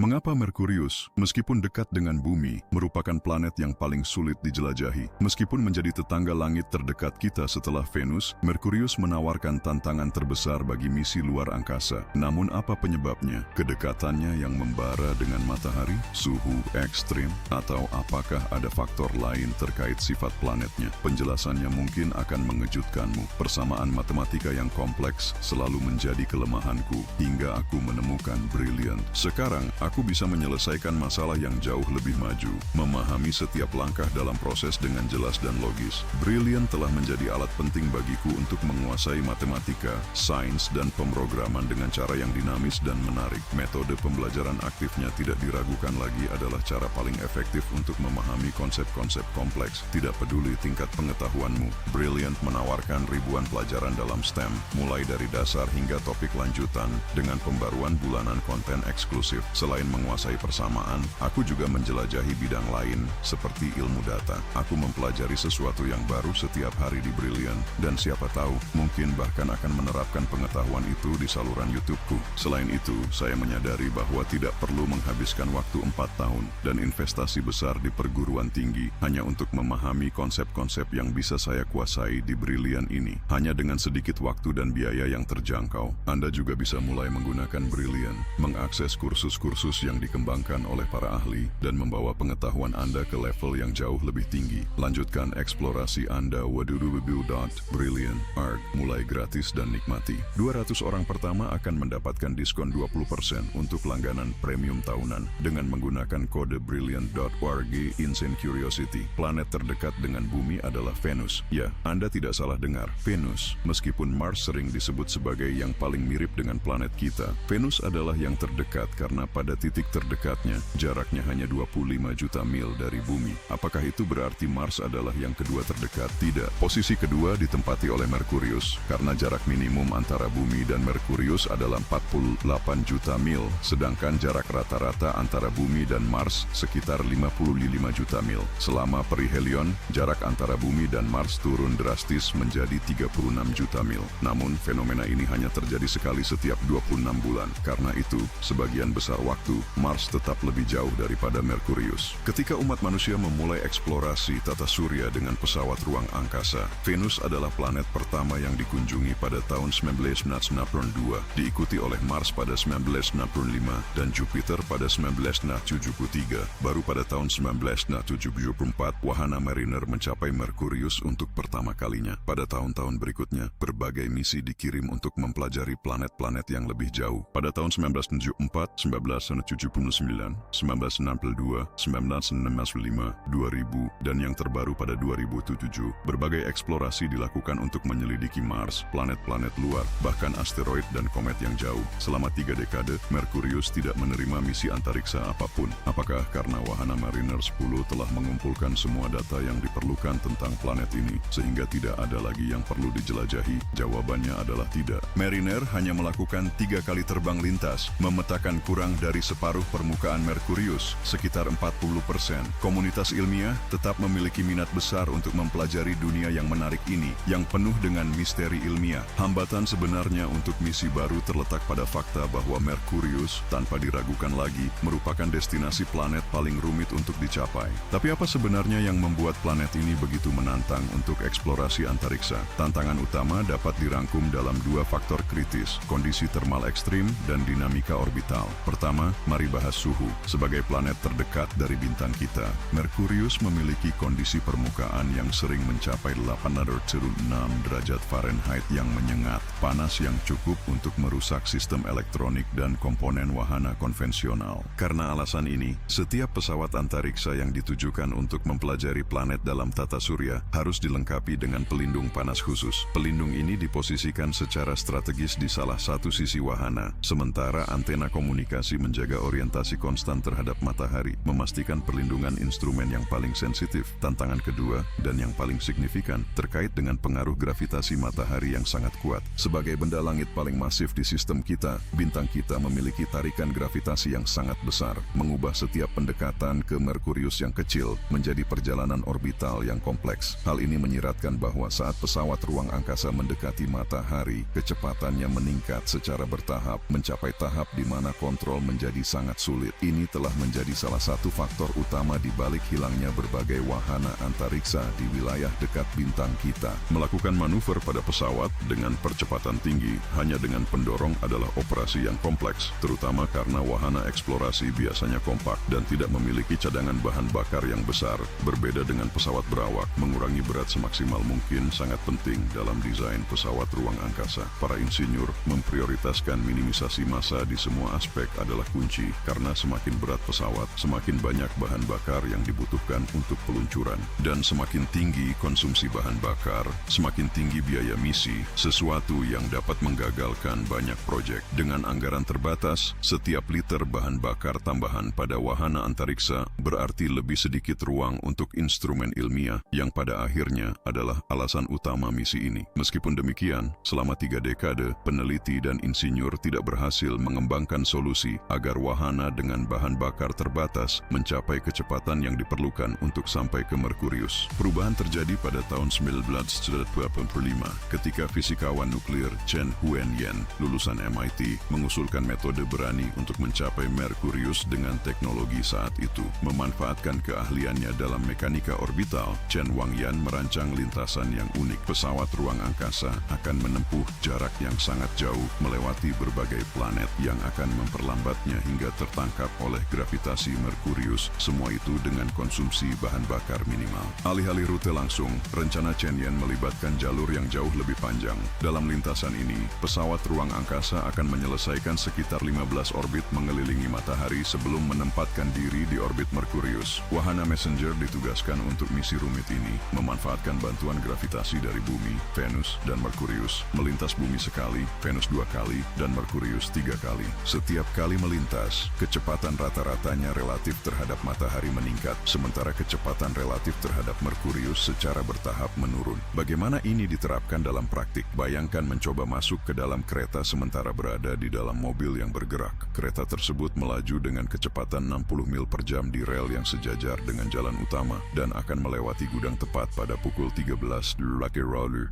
Mengapa Merkurius, meskipun dekat dengan Bumi, merupakan planet yang paling sulit dijelajahi? Meskipun menjadi tetangga langit terdekat kita setelah Venus, Merkurius menawarkan tantangan terbesar bagi misi luar angkasa. Namun apa penyebabnya? Kedekatannya yang membara dengan matahari, suhu ekstrim, atau apakah ada faktor lain terkait sifat planetnya? Penjelasannya mungkin akan mengejutkanmu. Persamaan matematika yang kompleks selalu menjadi kelemahanku, hingga aku menemukan Brilliant. Sekarang, aku bisa menyelesaikan masalah yang jauh lebih maju, memahami setiap langkah dalam proses dengan jelas dan logis. Brilliant telah menjadi alat penting bagiku untuk menguasai matematika, sains, dan pemrograman dengan cara yang dinamis dan menarik. Metode pembelajaran aktifnya tidak diragukan lagi adalah cara paling efektif untuk memahami konsep-konsep kompleks. Tidak peduli tingkat pengetahuanmu, Brilliant menawarkan ribuan pelajaran dalam STEM, mulai dari dasar hingga topik lanjutan, dengan pembaruan bulanan konten eksklusif. Selain menguasai persamaan, aku juga menjelajahi bidang lain, seperti ilmu data. Aku mempelajari sesuatu yang baru setiap hari di Brilliant, dan siapa tahu, mungkin bahkan akan menerapkan pengetahuan itu di saluran YouTube-ku. Selain itu, saya menyadari bahwa tidak perlu menghabiskan waktu 4 tahun dan investasi besar di perguruan tinggi hanya untuk memahami konsep-konsep yang bisa saya kuasai di Brilliant ini. Hanya dengan sedikit waktu dan biaya yang terjangkau, Anda juga bisa mulai menggunakan Brilliant, mengakses kursus-kursus yang dikembangkan oleh para ahli, dan membawa pengetahuan Anda ke level yang jauh lebih tinggi. Lanjutkan eksplorasi Anda www.brilliant.org, mulai gratis dan nikmati. 200 orang pertama akan mendapatkan diskon 20% untuk langganan premium tahunan dengan menggunakan kode brilliant.org. Insane Curiosity. Planet terdekat dengan Bumi adalah Venus. Ya, Anda tidak salah dengar, Venus. Meskipun Mars sering disebut sebagai yang paling mirip dengan planet kita, Venus adalah yang terdekat karena pada titik terdekatnya, jaraknya hanya 25 juta mil dari Bumi. Apakah itu berarti Mars adalah yang kedua terdekat? Tidak. Posisi kedua ditempati oleh Merkurius, karena jarak minimum antara Bumi dan Merkurius adalah 48 juta mil, sedangkan jarak rata-rata antara Bumi dan Mars sekitar 55 juta mil. Selama perihelion, jarak antara Bumi dan Mars turun drastis menjadi 36 juta mil. Namun, fenomena ini hanya terjadi sekali setiap 26 bulan. Karena itu, sebagian besar waktu, Mars tetap lebih jauh daripada Merkurius. Ketika umat manusia memulai eksplorasi tata surya dengan pesawat ruang angkasa, Venus adalah planet pertama yang dikunjungi pada tahun 1992, diikuti oleh Mars pada 1965 dan Jupiter pada 1973. Baru pada tahun 1974, wahana Mariner mencapai Merkurius untuk pertama kalinya. Pada tahun-tahun berikutnya, berbagai misi dikirim untuk mempelajari planet-planet yang lebih jauh. Pada tahun 1974, 1979, 1962, 1965, 2000, dan yang terbaru pada 2007, berbagai eksplorasi dilakukan untuk menyelidiki Mars, planet-planet luar, bahkan asteroid dan komet yang jauh. Selama 3 dekade, Merkurius tidak menerima misi antariksa apapun. Apakah karena wahana Mariner 10 telah mengumpulkan semua data yang diperlukan tentang planet ini, sehingga tidak ada lagi yang perlu dijelajahi? Jawabannya adalah tidak. Mariner hanya melakukan 3 kali terbang lintas, memetakan kurang dari separuh permukaan Merkurius, sekitar 40%. Komunitas ilmiah tetap memiliki minat besar untuk mempelajari dunia yang menarik ini, yang penuh dengan misteri ilmiah. Hambatan sebenarnya untuk misi baru terletak pada fakta bahwa Merkurius, tanpa diragukan lagi, merupakan destinasi planet paling rumit untuk dicapai. Tapi apa sebenarnya yang membuat planet ini begitu menantang untuk eksplorasi antariksa? Tantangan utama dapat dirangkum dalam 2 faktor kritis, kondisi termal ekstrim dan dinamika orbital. Pertama, mari bahas suhu. Sebagai planet terdekat dari bintang kita, Merkurius memiliki kondisi permukaan yang sering mencapai 806 derajat Fahrenheit yang menyengat, panas yang cukup untuk merusak sistem elektronik dan komponen wahana konvensional. Karena alasan ini, setiap pesawat antariksa yang ditujukan untuk mempelajari planet dalam tata surya harus dilengkapi dengan pelindung panas khusus. Pelindung ini diposisikan secara strategis di salah satu sisi wahana, sementara antena komunikasi menjaga orientasi konstan terhadap matahari, memastikan perlindungan instrumen yang paling sensitif. Tantangan kedua, dan yang paling signifikan, terkait dengan pengaruh gravitasi matahari yang sangat kuat. Sebagai benda langit paling masif di sistem kita, bintang kita memiliki tarikan gravitasi yang sangat besar, mengubah setiap pendekatan ke Merkurius yang kecil menjadi perjalanan orbital yang kompleks. Hal ini menyiratkan bahwa saat pesawat ruang angkasa mendekati matahari, kecepatannya meningkat secara bertahap, mencapai tahap di mana kontrol menjadi menjadi sangat sulit. Ini telah menjadi salah satu faktor utama di balik hilangnya berbagai wahana antariksa di wilayah dekat bintang kita. Melakukan manuver pada pesawat dengan percepatan tinggi hanya dengan pendorong adalah operasi yang kompleks, terutama karena wahana eksplorasi biasanya kompak dan tidak memiliki cadangan bahan bakar yang besar. Berbeda dengan pesawat berawak, mengurangi berat semaksimal mungkin sangat penting dalam desain pesawat ruang angkasa. Para insinyur memprioritaskan minimisasi massa di semua aspek adalah kunci, karena semakin berat pesawat, semakin banyak bahan bakar yang dibutuhkan untuk peluncuran. Dan semakin tinggi konsumsi bahan bakar, semakin tinggi biaya misi, sesuatu yang dapat menggagalkan banyak proyek. Dengan anggaran terbatas, setiap liter bahan bakar tambahan pada wahana antariksa berarti lebih sedikit ruang untuk instrumen ilmiah yang pada akhirnya adalah alasan utama misi ini. Meskipun demikian, selama 3 dekade, peneliti dan insinyur tidak berhasil mengembangkan solusi agar wahana dengan bahan bakar terbatas mencapai kecepatan yang diperlukan untuk sampai ke Merkurius. Perubahan terjadi pada tahun 1985 ketika fisikawan nuklir Chen Huiyan, lulusan MIT, mengusulkan metode berani untuk mencapai Merkurius dengan teknologi saat itu. Memanfaatkan keahliannya dalam mekanika orbital, Chen Huiyan merancang lintasan yang unik. Pesawat ruang angkasa akan menempuh jarak yang sangat jauh melewati berbagai planet yang akan memperlambatnya hingga tertangkap oleh gravitasi Merkurius, semua itu dengan konsumsi bahan bakar minimal. Alih-alih rute langsung, rencana Chen Huiyan melibatkan jalur yang jauh lebih panjang. Dalam lintasan ini, pesawat ruang angkasa akan menyelesaikan sekitar 15 orbit mengelilingi matahari sebelum menempatkan diri di orbit Merkurius. Wahana Messenger ditugaskan untuk misi rumit ini, memanfaatkan bantuan gravitasi dari Bumi, Venus, dan Merkurius, melintas Bumi sekali, Venus 2 kali, dan Merkurius 3 kali. Setiap kali melintas, kecepatan rata-ratanya relatif terhadap matahari meningkat, sementara kecepatan relatif terhadap Merkurius secara bertahap menurun. Bagaimana ini diterapkan dalam praktik? Bayangkan mencoba masuk ke dalam kereta sementara berada di dalam mobil yang bergerak. Kereta tersebut melaju dengan kecepatan 60 mil per jam di rel yang sejajar dengan jalan utama dan akan melewati gudang tepat pada pukul 13.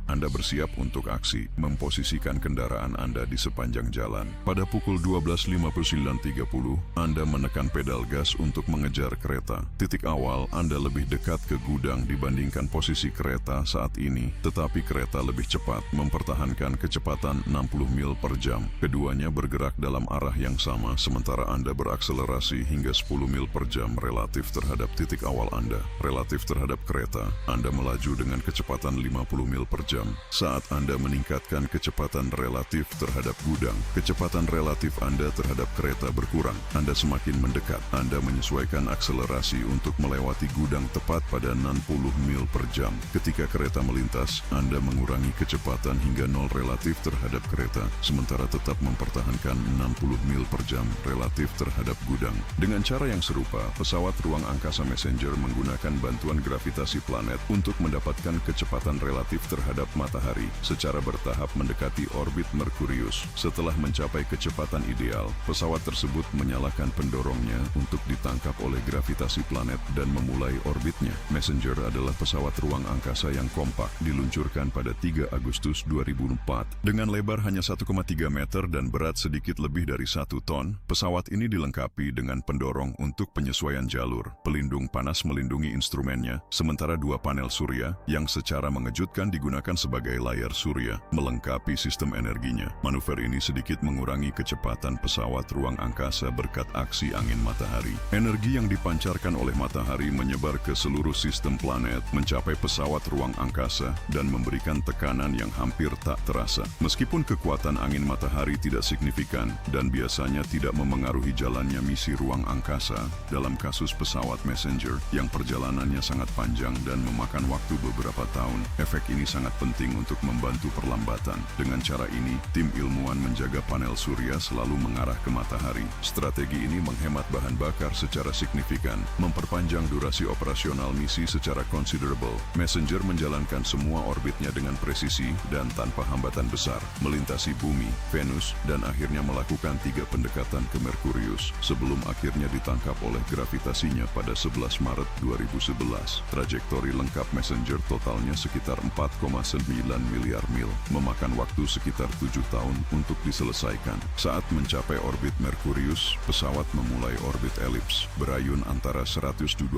Anda bersiap untuk aksi, memposisikan kendaraan Anda di sepanjang jalan. Pada pukul 12.59.30, Anda menekan pedal gas untuk mengejar kereta. Titik awal Anda lebih dekat ke gudang dibandingkan posisi kereta saat ini, tetapi kereta lebih cepat, mempertahankan kecepatan 60 mil per jam. Keduanya bergerak dalam arah yang sama, sementara Anda berakselerasi hingga 10 mil per jam relatif terhadap titik awal Anda. Relatif terhadap kereta, Anda melaju dengan kecepatan 50 mil per jam. Saat Anda meningkatkan kecepatan relatif terhadap gudang, kecepatan relatif Anda terhadap kereta berkurang. Anda semakin mendekat. Anda menyesuaikan akselerasi untuk melewati gudang tepat pada 60 mil per jam. Ketika kereta melintas, Anda mengurangi kecepatan hingga 0 relatif terhadap kereta, sementara tetap mempertahankan 60 mil per jam relatif terhadap gudang. Dengan cara yang serupa, pesawat ruang angkasa Messenger menggunakan bantuan gravitasi planet untuk mendapatkan kecepatan relatif terhadap matahari secara bertahap mendekati orbit Merkurius. Setelah mencapai kecepatan ideal, pesawat tersebut menyalakan pendorongnya untuk ditangkap oleh gravitasi planet dan memulai orbitnya. Messenger adalah pesawat ruang angkasa yang kompak, diluncurkan pada 3 Agustus 2004. Dengan lebar hanya 1,3 meter dan berat sedikit lebih dari 1 ton, pesawat ini dilengkapi dengan pendorong untuk penyesuaian jalur, pelindung panas melindungi instrumennya, sementara 2 panel surya yang secara mengejutkan digunakan sebagai layar surya, melengkapi sistem energinya. Manuver ini sedikit mengurangi kecepatan pesawat ruang angkasa berkat aksi angin matahari. Energi yang dipancarkan oleh matahari menyebar ke seluruh sistem planet, mencapai pesawat ruang angkasa, dan memberikan tekanan yang hampir tak terasa. Meskipun kekuatan angin matahari tidak signifikan dan biasanya tidak memengaruhi jalannya misi ruang angkasa, dalam kasus pesawat Messenger yang perjalanannya sangat panjang dan memakan waktu beberapa tahun, efek ini sangat penting untuk membantu perlambatan. Dengan cara ini, tim ilmuwan menjaga panel surya selalu mengarah ke matahari. Strategi ini menghemat bahan bakar secara signifikan, memperpanjang durasi operasional misi secara considerable. Messenger menjalankan semua orbitnya dengan presisi dan tanpa hambatan besar, melintasi Bumi, Venus, dan akhirnya melakukan 3 pendekatan ke Merkurius sebelum akhirnya ditangkap oleh gravitasinya pada 11 Maret 2011. Trajektori lengkap Messenger totalnya sekitar 4,9 miliar mil, memakan waktu sekitar 7 tahun untuk diselesaikan. Saat mencapai orbit Merkurius, Merkurius, pesawat memulai orbit elips, berayun antara 125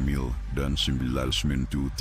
mil dan 9.320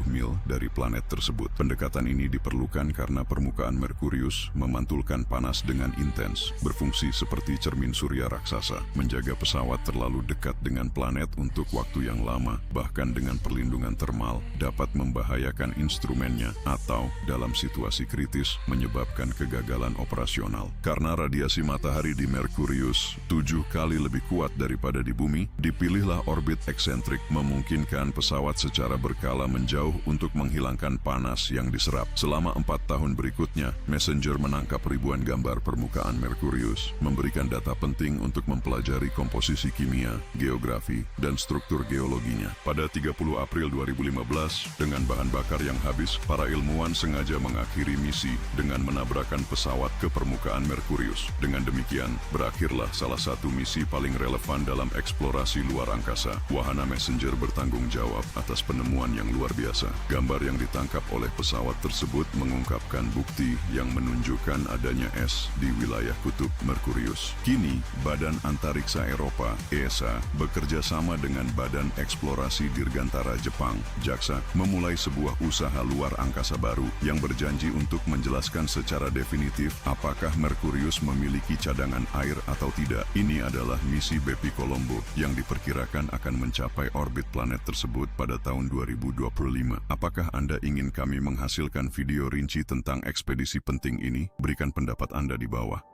mil dari planet tersebut. Pendekatan ini diperlukan karena permukaan Merkurius memantulkan panas dengan intens, berfungsi seperti cermin surya raksasa, menjaga pesawat terlalu dekat dengan planet untuk waktu yang lama, bahkan dengan perlindungan termal, dapat membahayakan instrumennya atau, dalam situasi kritis, menyebabkan kegagalan operasional. Karena radiasi matahari di Merkurius 7 kali lebih kuat daripada di bumi, dipilihlah orbit eksentrik memungkinkan pesawat secara berkala menjauh untuk menghilangkan panas yang diserap. Selama 4 tahun berikutnya, Messenger menangkap ribuan gambar permukaan Merkurius, memberikan data penting untuk mempelajari komposisi kimia, geografi, dan struktur geologinya. Pada 30 April 2015, dengan bahan bakar yang habis, para ilmuwan sengaja mengakhiri misi dengan menabrakkan pesawat ke permukaan Merkurius. Dengan demikian, berakhirlah salah satu misi paling relevan dalam eksplorasi luar angkasa. Wahana Messenger bertanggung jawab atas penemuan yang luar biasa. Gambar yang ditangkap oleh pesawat tersebut mengungkapkan bukti yang menunjukkan adanya es di wilayah kutub Merkurius. Kini, Badan Antariksa Eropa, ESA, bekerja sama dengan Badan Eksplorasi Dirgantara Jepang, JAXA, memulai sebuah usaha luar angkasa baru yang berjanji untuk menjelaskan secara definitif apakah Merkurius memiliki cadangan air atau tidak. Ini adalah misi Bepi Colombo yang diperkirakan akan mencapai orbit planet tersebut pada tahun 2025. Apakah Anda ingin kami menghasilkan video rinci tentang ekspedisi penting ini? Berikan pendapat Anda di bawah.